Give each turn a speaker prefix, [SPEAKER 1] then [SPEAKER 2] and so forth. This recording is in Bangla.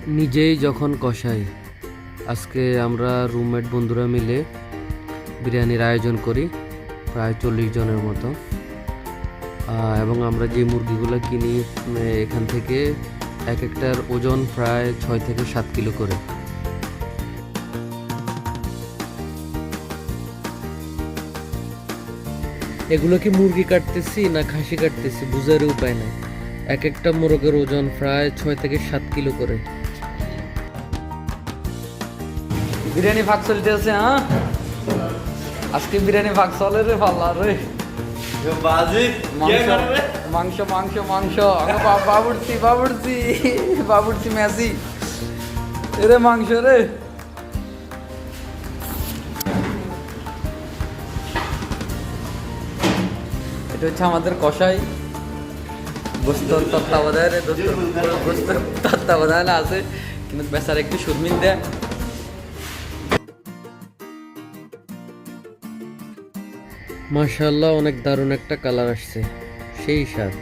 [SPEAKER 1] নিজেই যখন কষাই। আজকে আমরা রুমমেট বন্ধুরা মিলে বিরিয়ানির আয়োজন করি প্রায় 40 জনের মতো। এবং আমরা যে মুরগিগুলো কিনি এখান থেকে এক একটার ওজন প্রায় 6 থেকে 7 কিলো করে। এগুলো কি মুরগি কাটতেছি না খাসি কাটতেছি বুঝার উপায় নাই। এক একটা মোরগের ওজন প্রায় 6 থেকে 7 কিলো করে।
[SPEAKER 2] বিরিয়ানি ভাগ চলতেছে। হ্যাঁ, আজকে বিরিয়ানি ভাগ চলে রে, পাল্লা রে। মাংস মাংস মাংস বাবুর্চি বাবুর্চি বাবুর্চি মেসি রে, মাংস রে। এটা হচ্ছে আমাদের কষাই, গোস্তর তত্ত্বাবধানে গোস্তর তত্ত্বাবধানে আছে, কিন্তু বেচার একটু শর্মিন দেয়।
[SPEAKER 1] মাশাআল্লাহ, অনেক দারুণ একটা কালার আসছে, সেই স্বাদ।